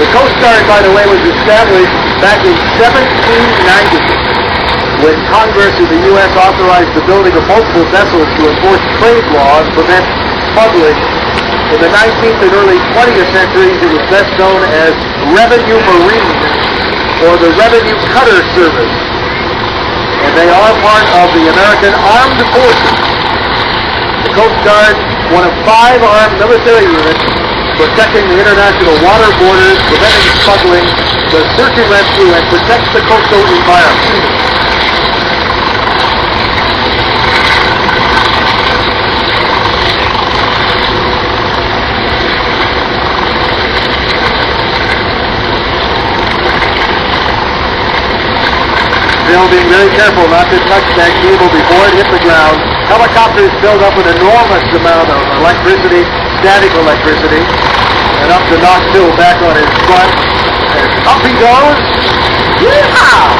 The Coast Guard, by the way, was established back in 1790 when Congress of the U.S. authorized the building of multiple vessels to enforce trade laws, prevent smuggling. In the 19th and early 20th centuries, it was best known as Revenue Marine or the Revenue Cutter Service. And they are part of the American Armed Forces. The Coast Guard, one of 5 armed military units protecting the international water borders, preventing smuggling, does search and rescue, and protects the coastal environment. Still being very careful not to touch that cable before it hit the ground. Helicopters filled up with enormous amount of electricity, static electricity, and up to knock Bill back on his front. And up he goes. Yeehaw!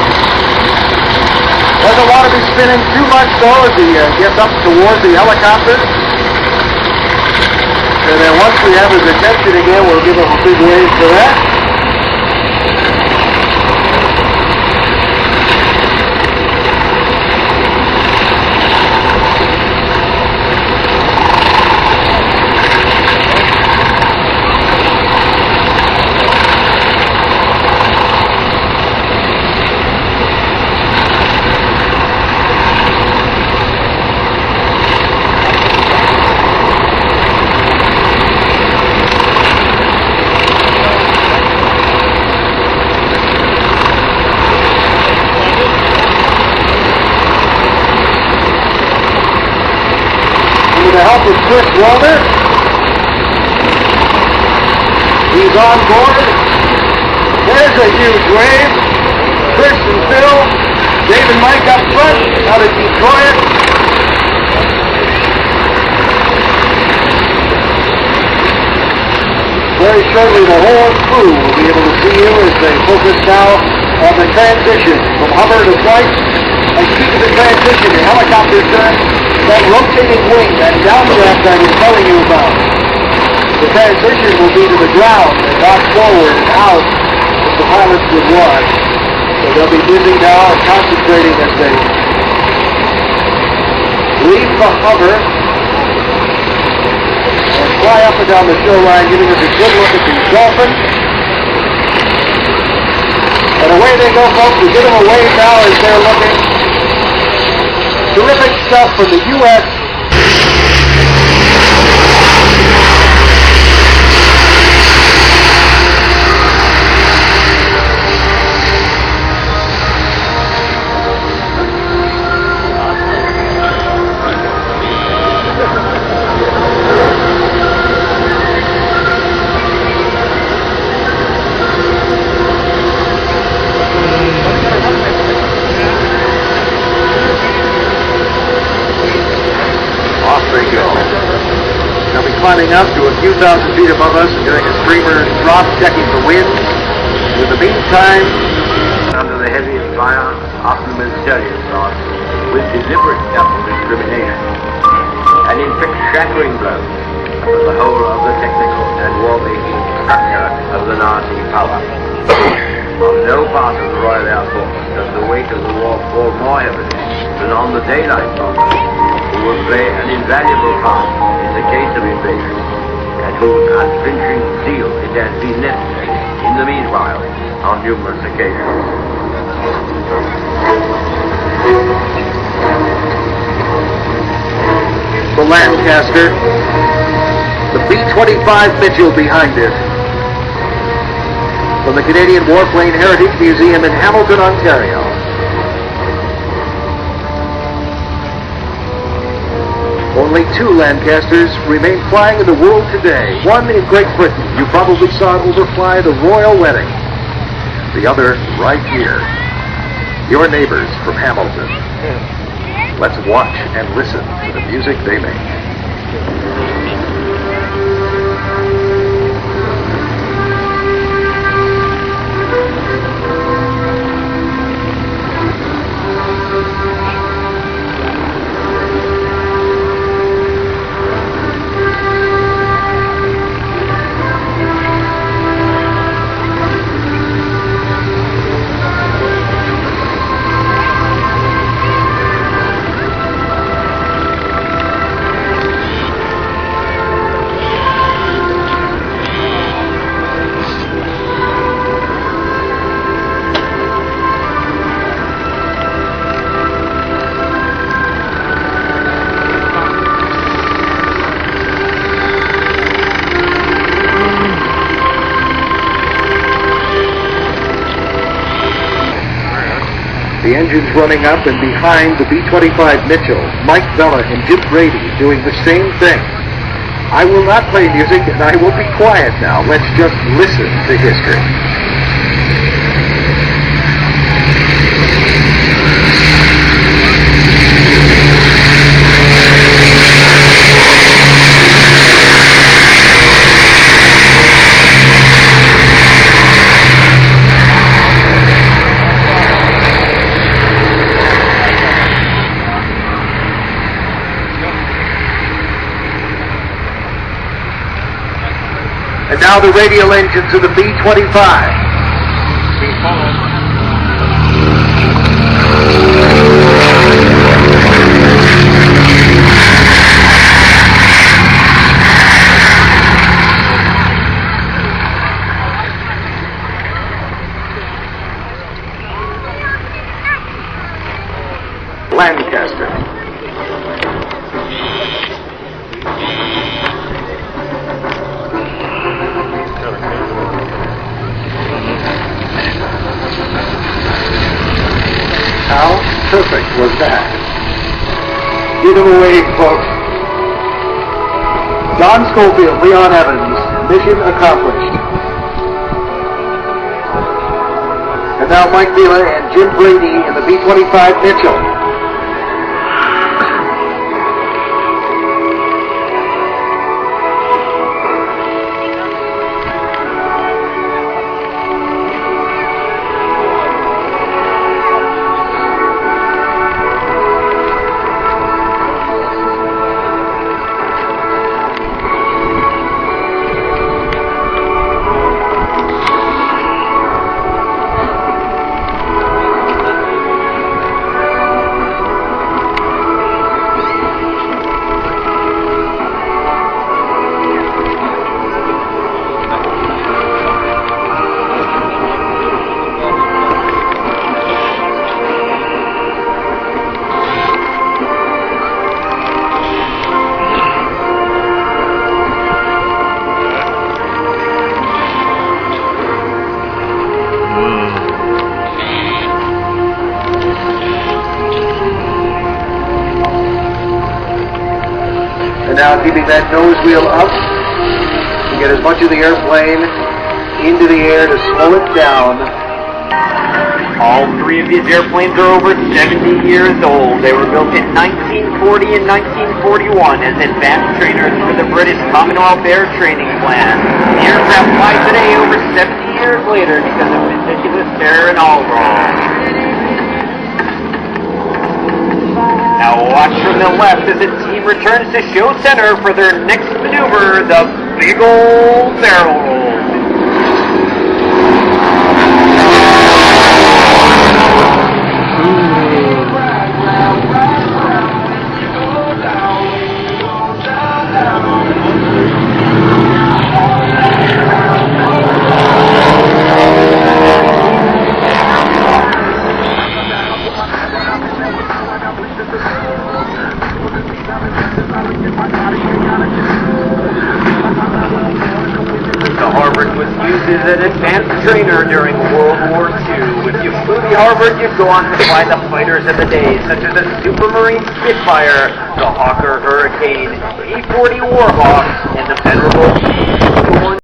Doesn't want to be spinning too much though as he gets up toward the helicopter. And then once we have his attention again, we'll give him a big wave for that. With the help of Chris Walter, he's on board. There's a huge wave. Chris and Phil, Dave and Mike up front, out of Detroit. Very shortly the whole crew will be able to see you as they focus now on the transition from hover to flight. And speak of the transition, the helicopter turn, that rotating wing, that downdraft I was telling you about. The transition will be to the ground and not forward and out as the pilots would want. So they'll be busy now and concentrating as they leave the hover and fly up and down the shoreline, giving us a good look at the dolphin. And away they go, folks. We give them a wave now as they're looking. Terrific stuff from the U.S. Climbing up to a few thousand feet above us and doing a streamer drop, checking the wind. In the meantime, under the heaviest fire, often mysterious thoughts, with deliberate double discrimination, and inflict shattering blows upon the whole of the technical and war-making structure of the Nazi power. On no part of the Royal Air Force does the weight of the war fall more heavily than on the daylight bombers, who will play an invaluable part in the case of invasion, and whose unflinching zeal it has been necessary, in the meanwhile, on numerous occasions. The Lancaster, the B-25 Mitchell behind it. From the Canadian Warplane Heritage Museum in Hamilton, Ontario. Only 2 Lancasters remain flying in the world today. One in Great Britain. You probably saw it overfly the royal wedding. The other right here. Your neighbors from Hamilton. Let's watch and listen to the music they make. the engines running up, and behind the B-25 Mitchell, Mike Vella and Jim Brady doing the same thing. I will not play music, and I will be quiet now. Let's just listen to history. And now the radial engines of the B-25. Lancaster. How perfect was that? Give him away, folks. Don Schofield, Leon Evans, mission accomplished. And now Mike Villa and Jim Brady in the B-25 Mitchell. And now keeping that nose wheel up to get as much of the airplane into the air to slow it down. All three of these airplanes are over 70 years old. They were built in 1940 and 1941 as advanced trainers for the British Commonwealth Air Training Plan. The aircraft fly today over 70 years later because of meticulous care and all wrong. Now watch from the left as the team returns to show center for their next maneuver, the big old barrel roll. As an advanced trainer during World War II. If you flew the Harvard, you'd go on to fly the fighters of the day, such as the Supermarine Spitfire, the Hawker Hurricane, E-40 Warhawk, and the Venerable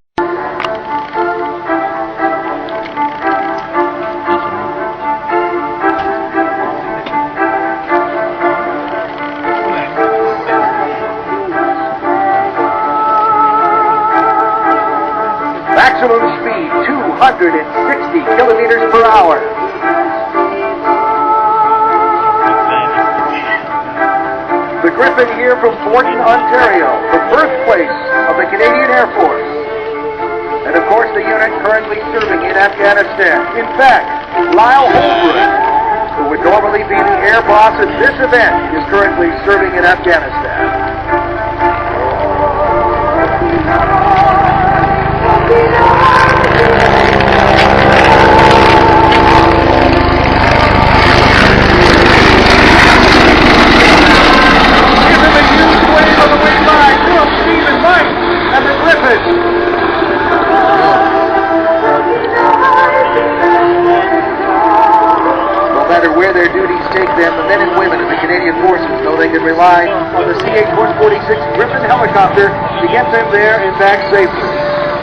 Maximum speed, 260 kilometers per hour. The Griffin here from Thornton, Ontario, the birthplace of the Canadian Air Force. And of course the unit currently serving in Afghanistan. In fact, Lyle Holbrook, who would normally be the air boss at this event, is currently serving in Afghanistan. Where they're Canadian Forces know they can rely on the CH-146 Griffin helicopter to get them there and back safely.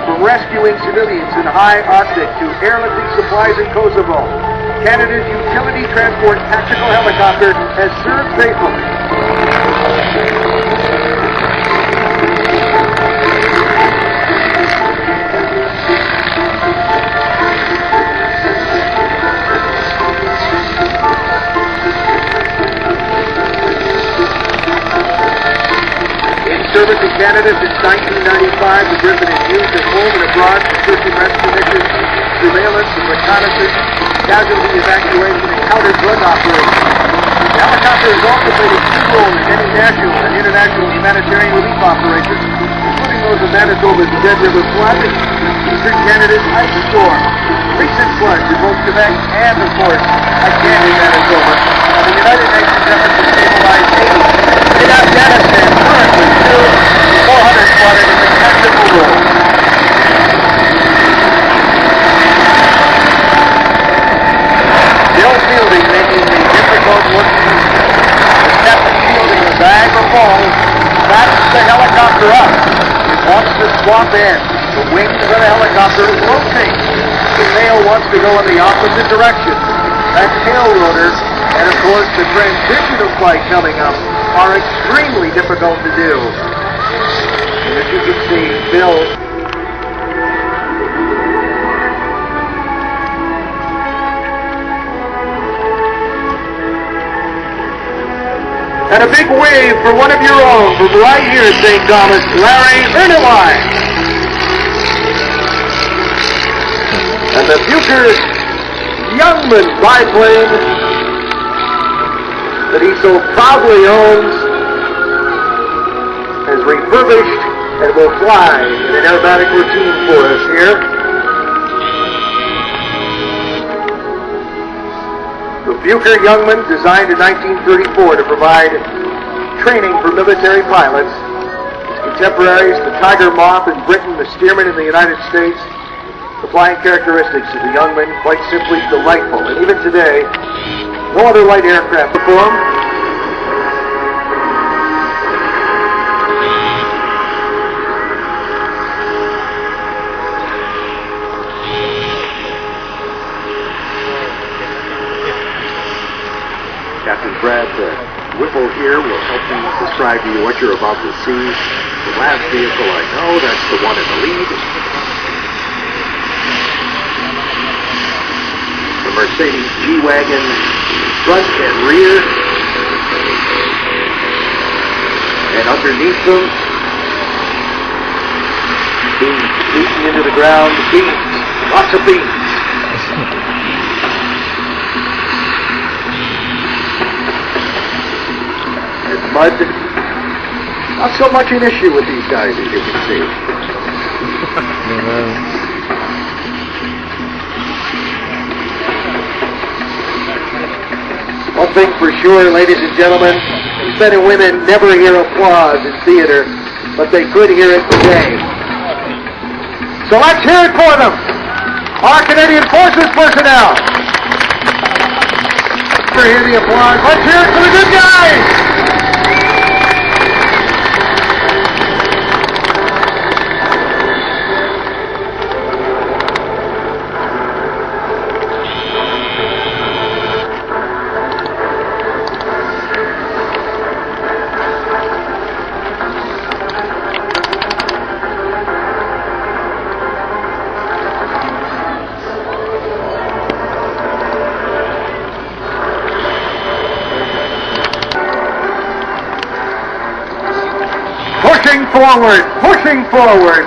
From rescuing civilians in high Arctic to airlifting supplies in Kosovo, Canada's utility transport tactical helicopter has served faithfully. Service in Canada since 1995, the Griffin is used at home and abroad for search and rescue missions, surveillance and reconnaissance, casualty evacuation, and counter-drug operations. The helicopter has also played a key role in many national and international humanitarian relief operations, including those of Manitoba's Dead River Flood, Eastern Canada's ice storm, recent floods in both Quebec and, of course, again in Manitoba, and the United Nations effort to stabilize Haiti. In Afghanistan, currently still 400 flooded in the tactical role. Still fielding, making the difficult look easy. The captain fielding a bag of balls, backs the helicopter up. It wants to swap in. The wings of the helicopter rotate. The tail wants to go in the opposite direction. That tail rotor, and of course the transition of flight coming up, are extremely difficult to do. And as you can see, Bill and a big wave for one of your own from right here at St. Thomas, Larry Ernewein. And the Bucher Youngman biplane that he so proudly owns has refurbished and will fly in an aerobatic routine for us here. The Bucher Youngman, designed in 1934 to provide training for military pilots. Its contemporaries, the Tiger Moth in Britain, the Stearman in the United States. The flying characteristics of the Youngman, quite simply delightful. And even today, no other light aircraft perform. Captain Brad Whipple here will help me describe to you what you're about to see. The last vehicle I know, that's the one in the lead. The Mercedes G-Wagon front and rear. And underneath them, beans beaten into the ground, beans, lots of beans. And mud, not so much an issue with these guys as you can see. One thing for sure, ladies and gentlemen, men and women never hear applause in theater, but they could hear it today. So let's hear it for them. Our Canadian Forces personnel. Let's hear the applause. Let's hear it for the good guys. Pushing forward.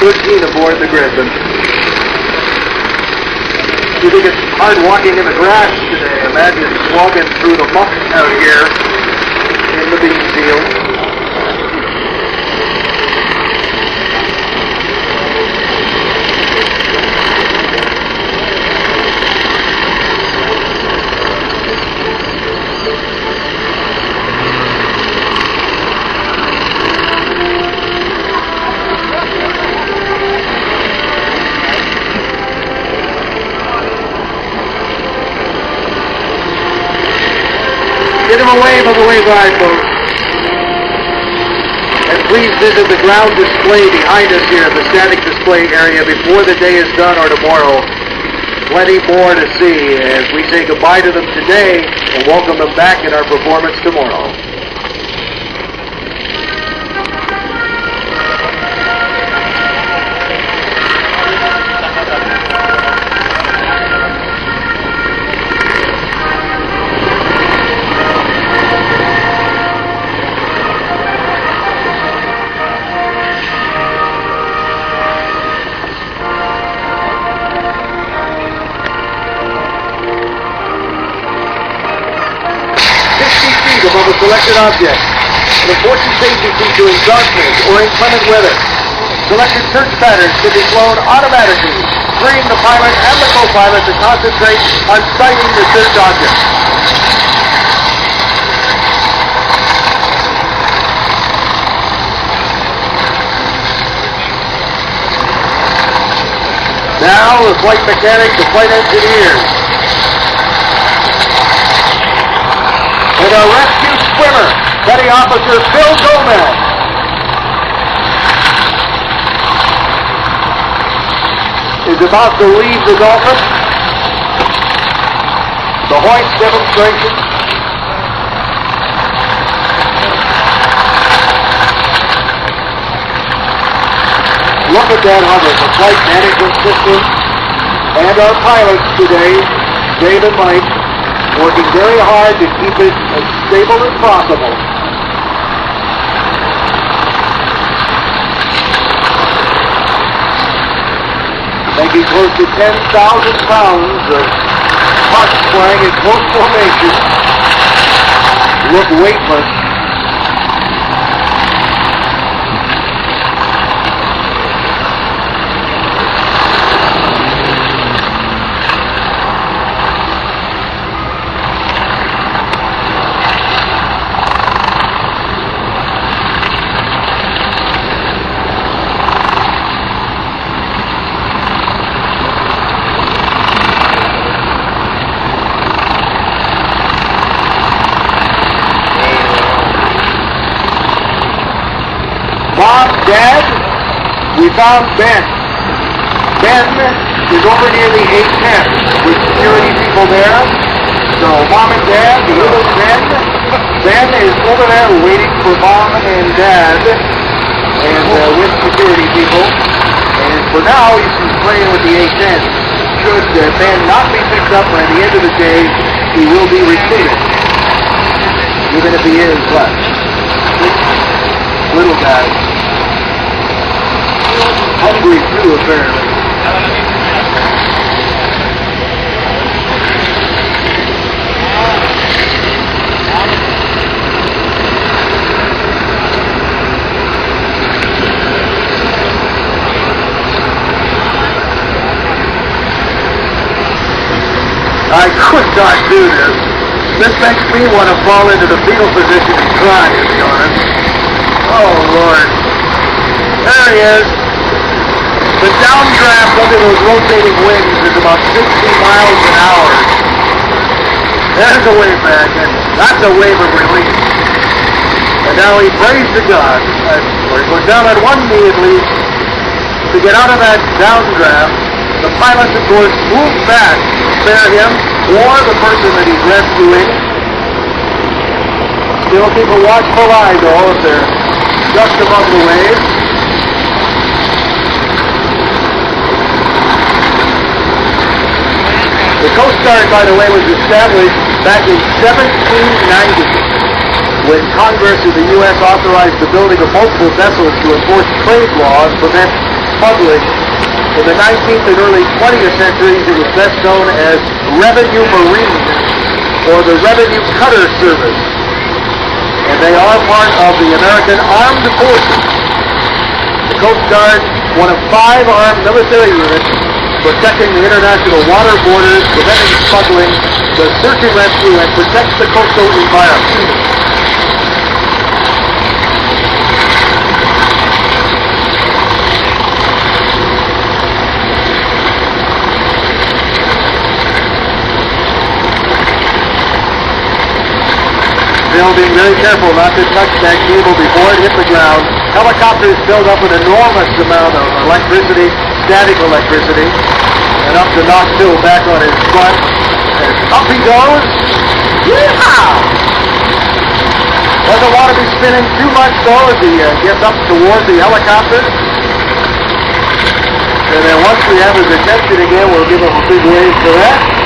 good scene aboard the Griffin. You think it's hard walking in the grass today? Imagine slogging through the muck out here in the bean field. Give him a wave on the way by, folks. And please visit the ground display behind us here, the static display area, before the day is done or tomorrow. Plenty more to see as we say goodbye to them today and welcome them back in our performance tomorrow. Above a selected object. An important safety feature in darkness or inclement weather. Selected search patterns can be flown automatically, freeing the pilot and the co-pilot to concentrate on sighting the search object. Now the flight mechanics, the flight engineers, and our rescue swimmer, Petty Officer Phil Gomez. Is about to leave the Dolphin. The hoist demonstration. Look at that hover, the flight management system, and our pilots today, Dave and Mike, working very hard to keep it as stable as possible. Making close to 10,000 pounds of hot flying in close formation. Look weightless. Mom, Dad, we found Ben. Ben is over near the 810 with security people there. So Mom and Dad, the little Ben is over there waiting for Mom and Dad and with security people. And for now, he's playing with the 810. Should Ben not be picked up by the end of the day, he will be recruited. Even if he is left. Little guy. Hungry too, apparently. I could not do this. This makes me want to fall into the fetal position and cry, to be honest. Oh, Lord. There he is. The downdraft under those rotating wings is about 60 miles an hour. There's a wave back, and that's a wave of relief. And now he prays to God, or he goes down on one knee at least, to get out of that downdraft. The pilots, of course, move back to spare him or the person that he's rescuing. Still keep a watchful eye, though, if they're just above the waves. The Coast Guard, by the way, was established back in 1790 when Congress of the U.S. authorized the building of multiple vessels to enforce trade laws, prevent smuggling. In the 19th and early 20th centuries, it was best known as Revenue Marine or the Revenue Cutter Service. And they are part of the American Armed Forces. The Coast Guard, one of 5 armed military units protecting the international water borders, preventing smuggling, does search and rescue, and protects the coastal environment. Still being very careful not to touch that cable before it hit the ground. Helicopters filled up an enormous amount of electricity, static electricity, and up to knock Phil back on his butt. And up he goes. Yeehaw! Doesn't want to be spinning too much though as he gets up toward the helicopter. And then once we have his attention again, we'll give him a big wave for that.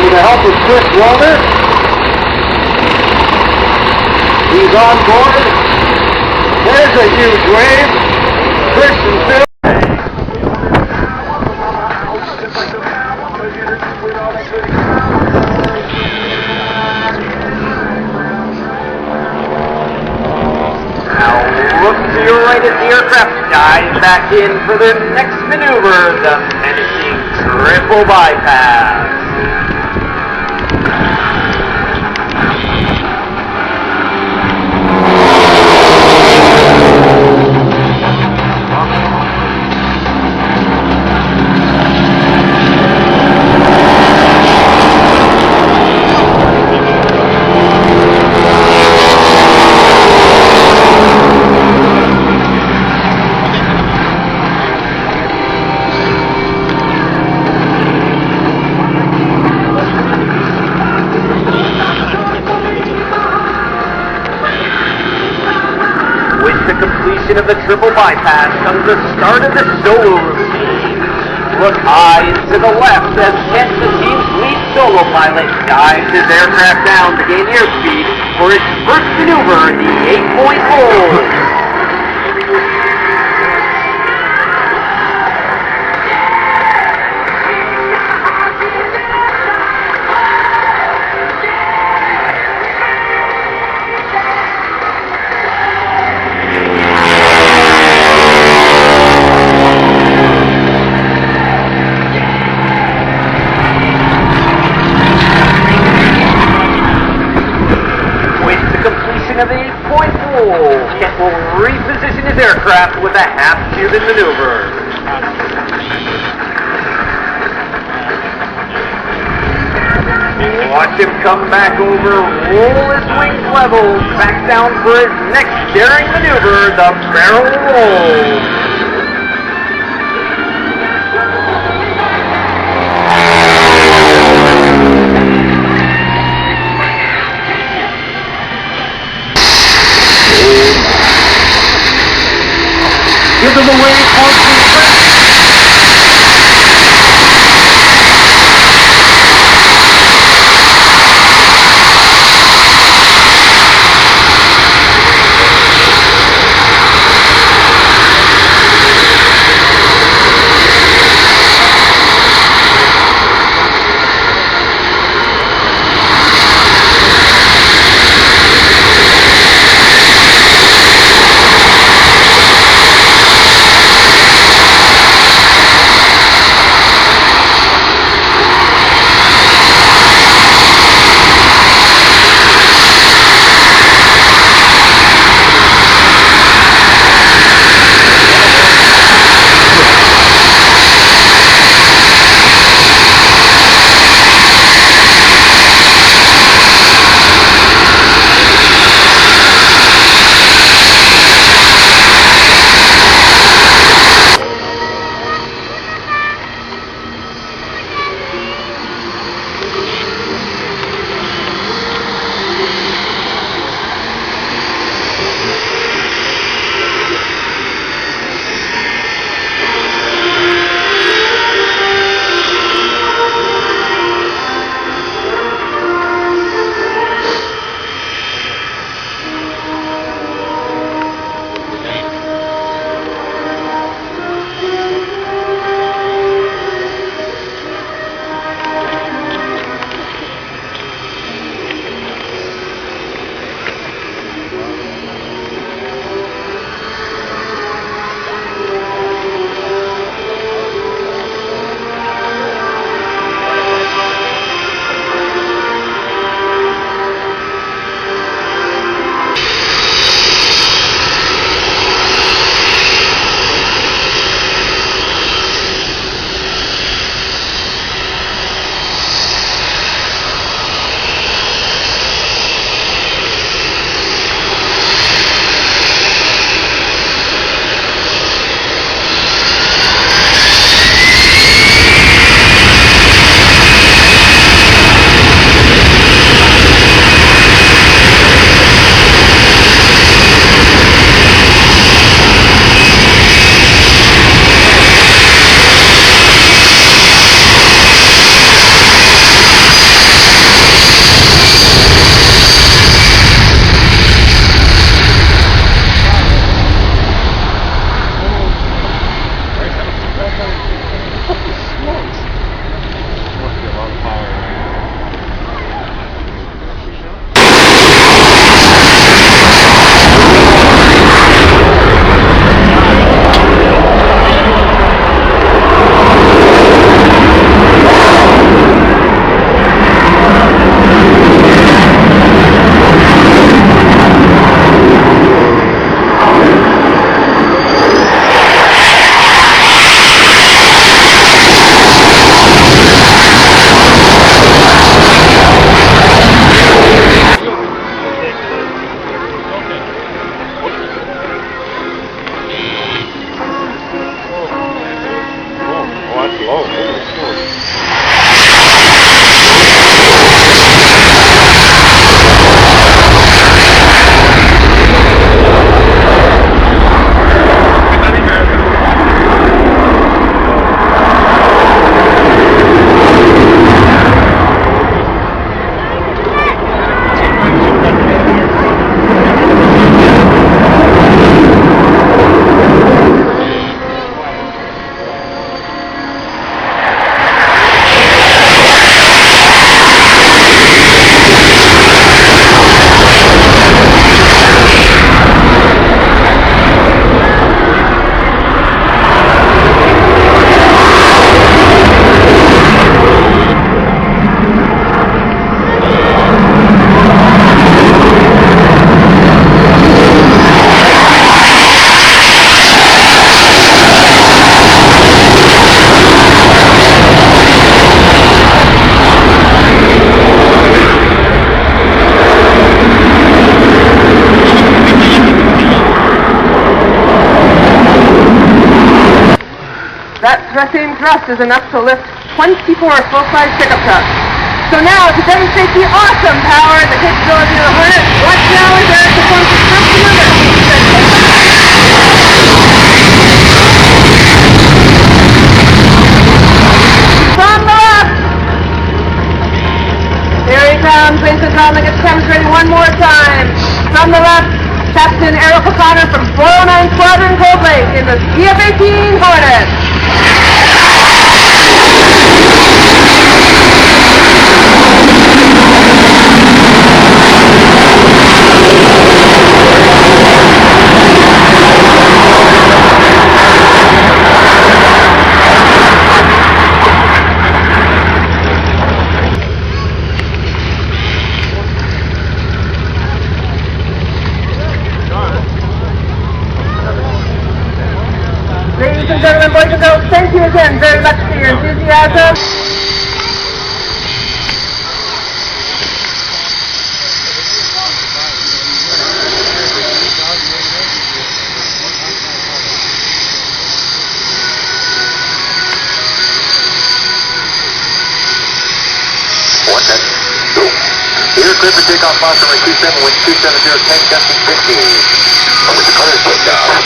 With the help of Chris Walter, he's on board. There's a huge wave. Chris and Phil. Now look to your right as the aircraft dives back in for their next maneuver, the menacing triple bypass. Of the triple bypass comes the start of the solo routine. Look high and to the left as Kent, the team's lead solo pilot, dives his aircraft down to gain airspeed for its first maneuver, the 8-point hold. Of the 8-point hold, Kent will reposition his aircraft with a half-Cuban maneuver. Watch him come back over, roll his wings level, back down for his next daring maneuver, the barrel roll. Give them away towards the same thrust is enough to lift 24 full-size pickup trucks. So now, to demonstrate the awesome power and the capability of the Hornet, watch now as Eric performs his first maneuver. From the left! Here he comes, ladies and gentlemen, get the cameras ready one more time. From the left, Captain Eric O'Connor from 409 Squadron Cold Lake in the CF-18 Hornet. Ladies and gentlemen, boys and girls, thank you again very much for your enthusiasm. Here's clear for takeoff, Foster runway 27, wind 270, tank testing 15. Over to clear takeoff.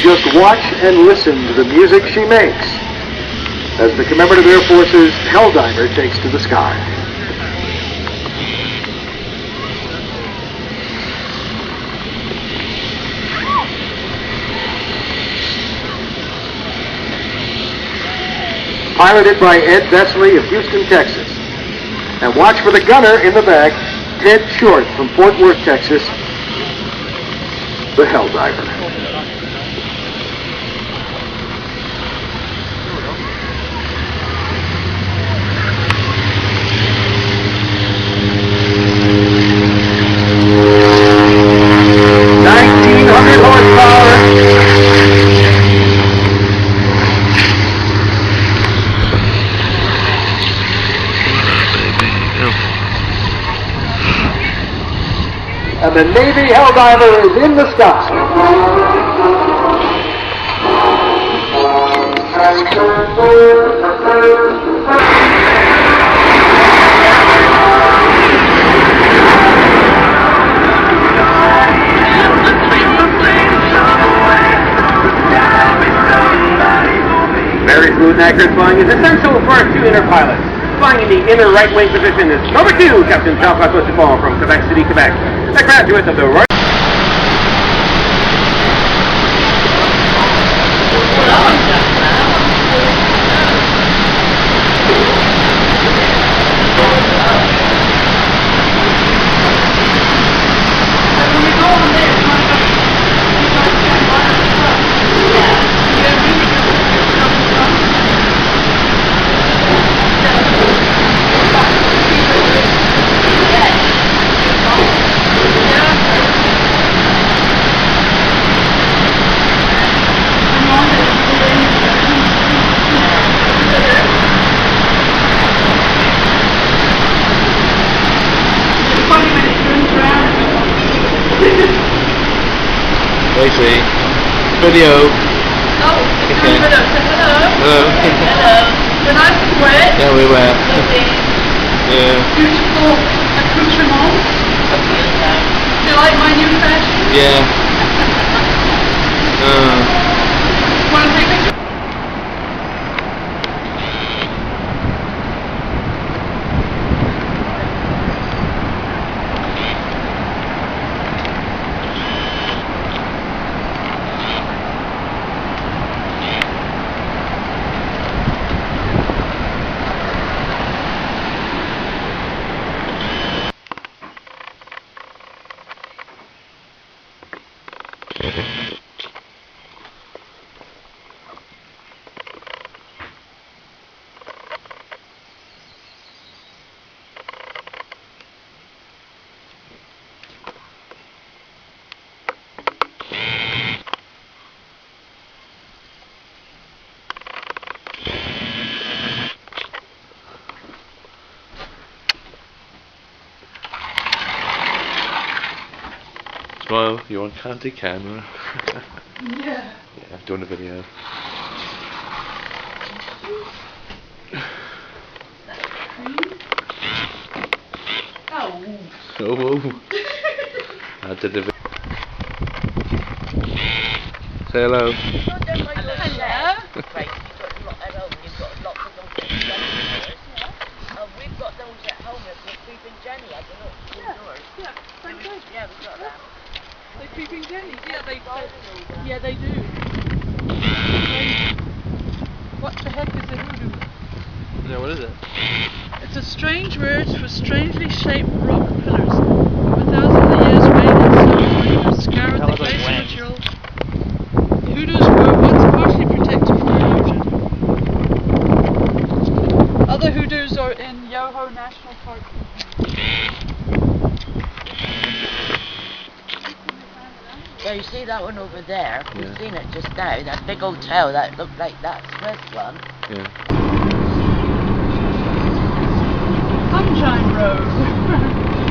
Just watch and listen to the music she makes as the Commemorative Air Force's Helldiver takes to the sky. Piloted by Ed Vesley of Houston, Texas. And watch for the gunner in the back, Ted Short from Fort Worth, Texas, the Helldiver. And the Navy Helldiver is in the sky. Very smooth and accurate flying is essential for our two inner pilots. Flying in the inner right wing position is number 2, Captain Jean-François Dupont from Quebec City, Quebec. A graduate of the Royal... Tracy, video. Oh, Okay. hello. Hello. Hello. We're nice and wet. Yeah, we were. Lovely. Yeah. Beautiful accoutrements. Do you like my new fashion? Yeah. Want to take a picture? Smile, you're on candid camera. Yeah. Yeah, doing a video. Oh. Oh, I did the video. Say hello. Hello. Right, you've got a lot at home, you've got lots of those we've got those at home, the Creeping Jenny, I don't know, yours. Yeah, very good. Yeah, we've got that. The Creeping Jennies, yeah, they do. What the heck is a hoodoo? Yeah, what is it? It's a strange word for strangely shaped rock pillars. Over thousands of years, rain and snow have scoured the glacial. Hoodoos were once partially protected from erosion. Other hoodoos are in Yoho National Park. Yeah, you see that one over there? Yeah. We've seen it just now, that big old tail that looked like that Smith one. Yeah. Sunshine Road.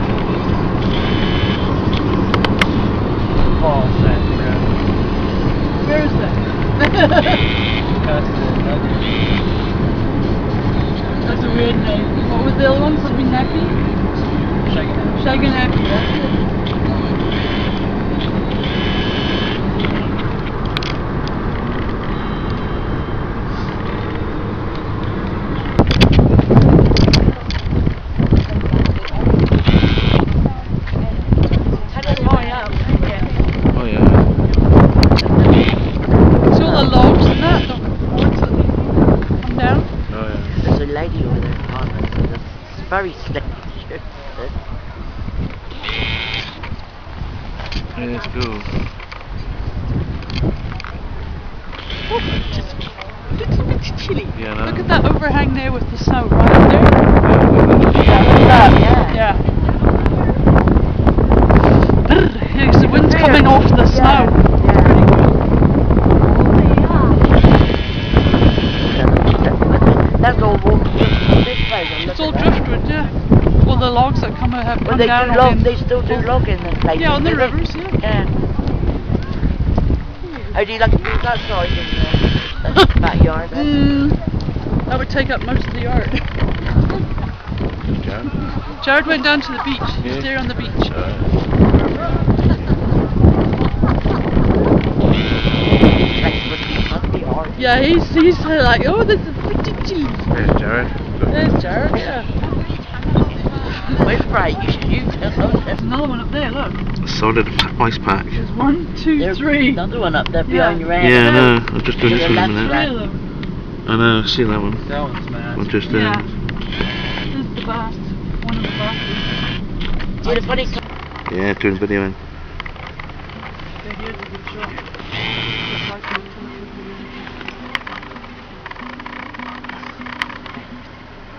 Where is that? That's a weird name. What was the other one? Something Nappy? Shaggy Nappy, that's it. Oh yeah. See all the logs and that? The boards that come down? Oh yeah. There's a lady over there on it, it's very slick. Yeah, it's cool. Little bit chilly. Yeah, I know. Look at that overhang there with the snow right up there. Yeah. Brrr, yeah, 'cause the wind's coming off the snow. That's all walking this way. It's all driftwood, yeah. All the logs that come have Well, come they down do on log, in- they still do logging in places. Yeah, on the do they? rivers, yeah. Yeah. How do you like to do that side in the backyard then? That would take up most of the yard. Yeah. Jared went down to the beach. He's Yeah. there on the beach. Must be hard. Yeah, he's like, oh, this is pretty cheap. There's Jared. There's Jared, yeah. Wait, right, you should use it. There's another one up there, look. A solid ice pack. There's 1, 2, There's 3. another one up there Yeah. behind your head. Yeah, I know. I'm just doing To this the one a left, minute. right. Three of them. I know, I've seen that one. That one's mad. I'm just Yeah. This is the last. One of the last. See the funny yeah, doing video in. Yeah, here's a good shot.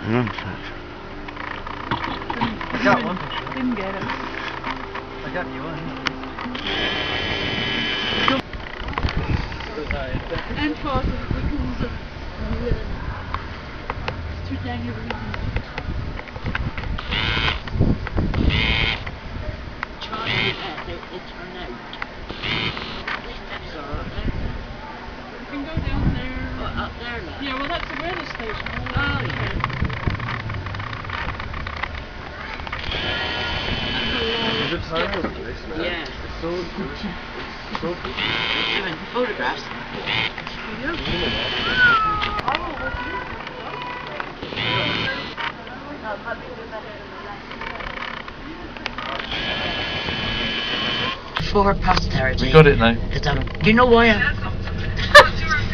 Hang on a sec. I got one picture. Didn't get it. I got you one. And part of the wiggles of too dang everything. Charlie, they turn out. These steps are up there. You can go down there. Oh, up there now. Yeah, well that's the weather station. Oh, yeah. Yeah. Doing photographs. For posterity. We got it now. Do you know why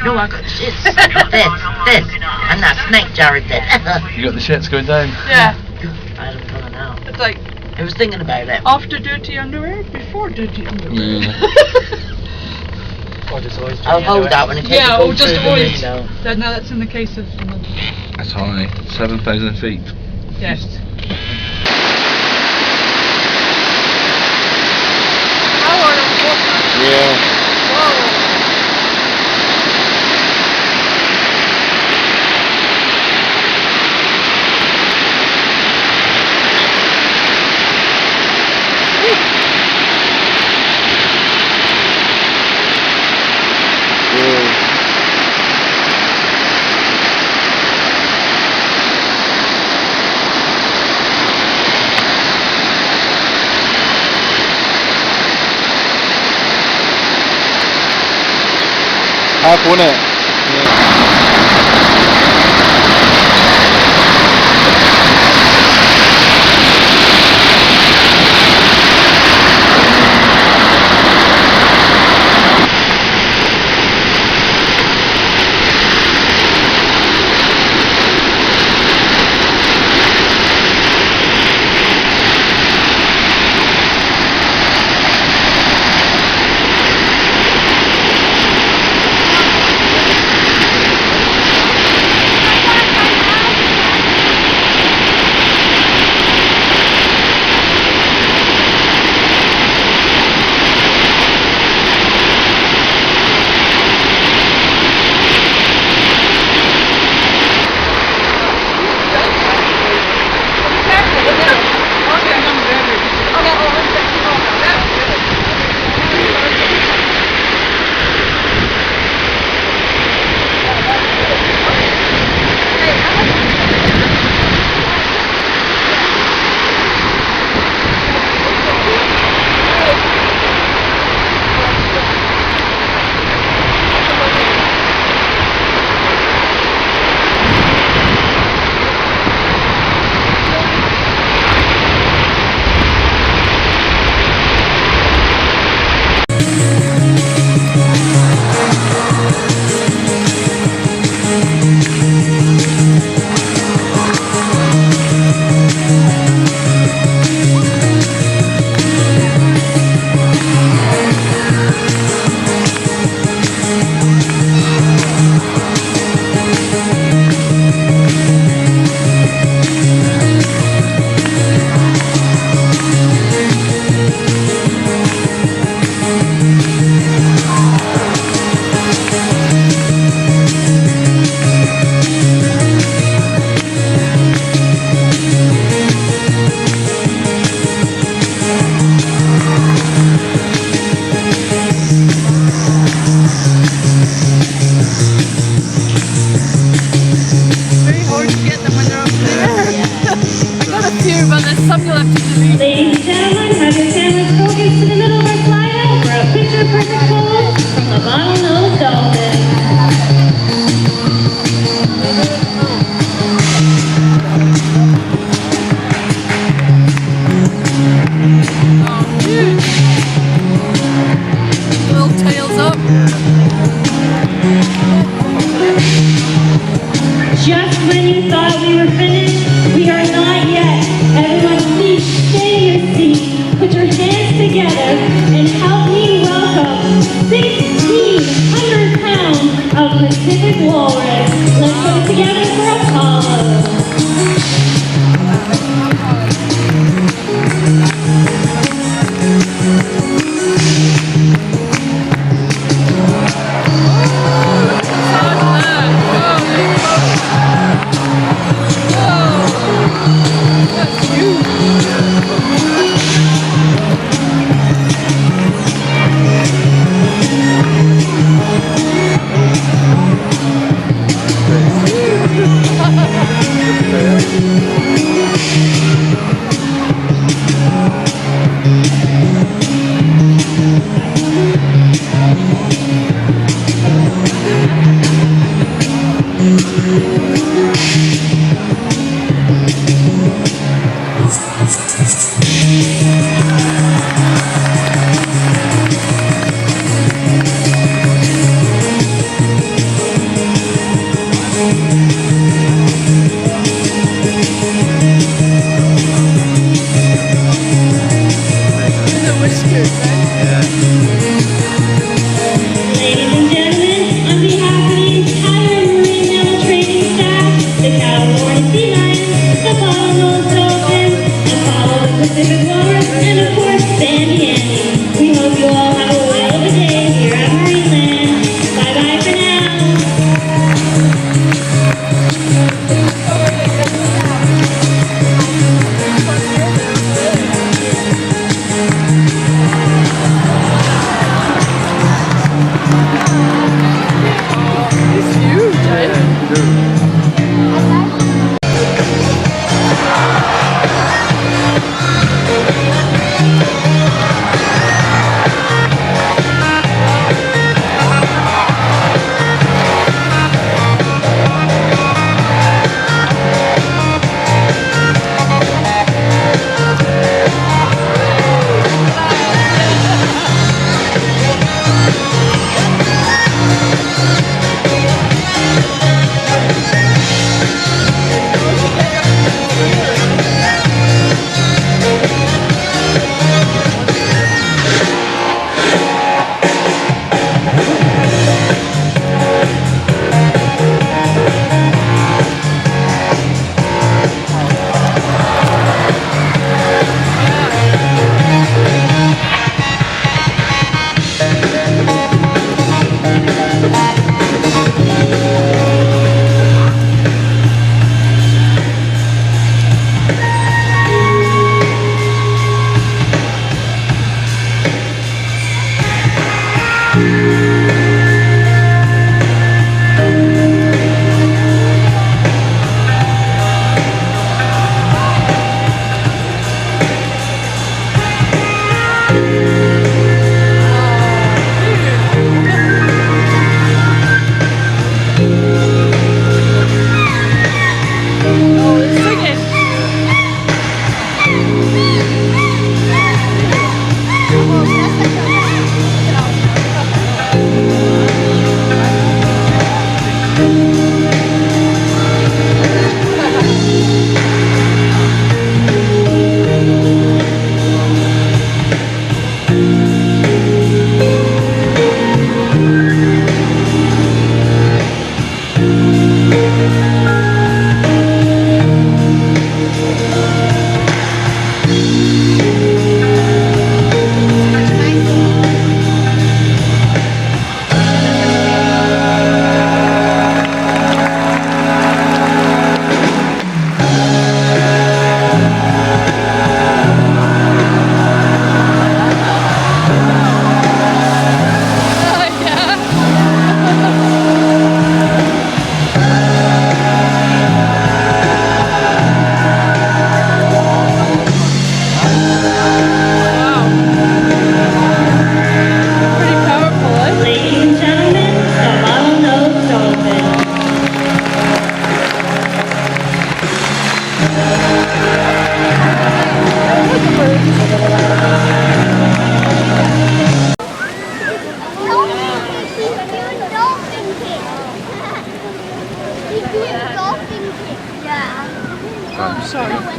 no, I got shits. This, and that snake Jared did. You got the shits going down? Yeah, I don't know now. it's like I was thinking about it. after dirty underwear, before dirty underwear. Yeah. I'll hold that one in case Yeah, it goes or just through the always. window. No, that's in the case of someone. That's high. 7,000 feet. Yes. Yeah. Half, wasn't it? Yeah.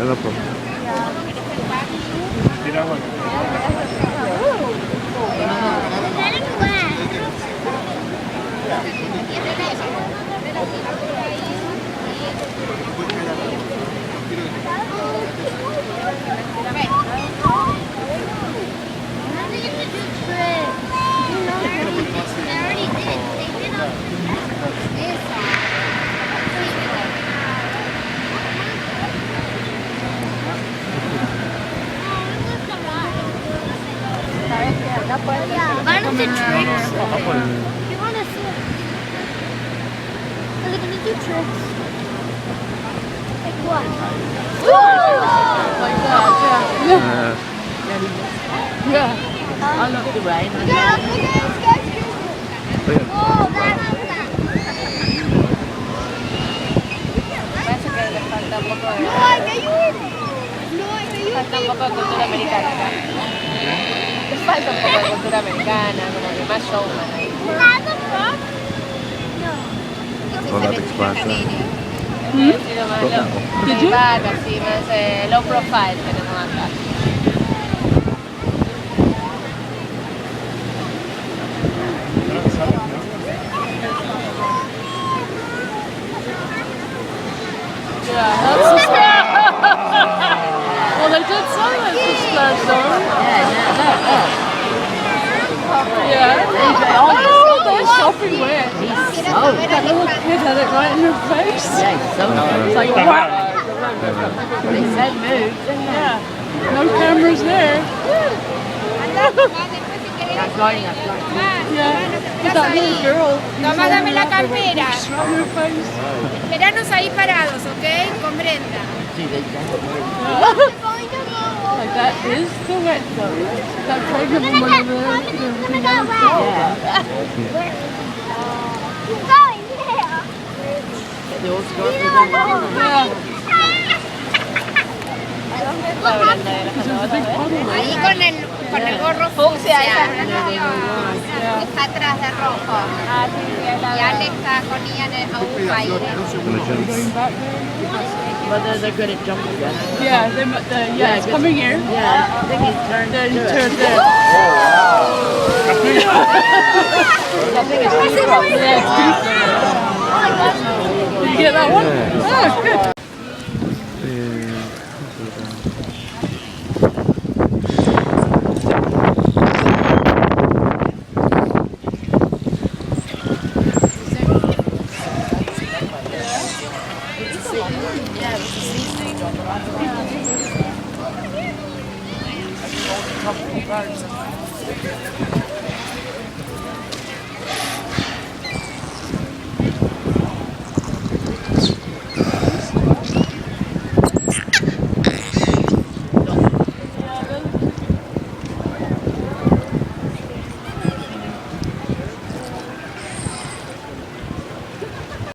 Ano po? Learn the tricks. You want to see? Are they going to do tricks? Like what? Like that, yeah. Yeah. I love the rain. Girl, look at this. Oh, that's No, hay que ayudar. No, hay que ayudar. Falta un poco de cultura americana acá. Falta un poco de cultura americana, como que más showman ahí. Wala expansion. Estilo más low, back, así, más low profile tenemos acá. Yeah, that's the splash. Well, they did say that's the splash zone. Yeah. Oh, they're sopping wet. That little kid had it right in her face. Yeah, he's so nice. It's like, wow. They said move. Yeah. No cameras there. I'm going. Yeah. But that little girl. Toma, dame la campera. Right in her face. Espéranos ahí parados, ¿ok? Con Brenda. Like that is the wet zone. That pregnant woman over there. They all go through that. Yeah. Ahí con el gorro fucsia. Está atrás de rojo. Y Ale está con Ian en un baile. But they're good at jumping. Yeah, yeah, it's coming here. Yeah, I think he turned Then to it. turn there. I think it's deep rock. Did you get that one? Oh, good. Yeah,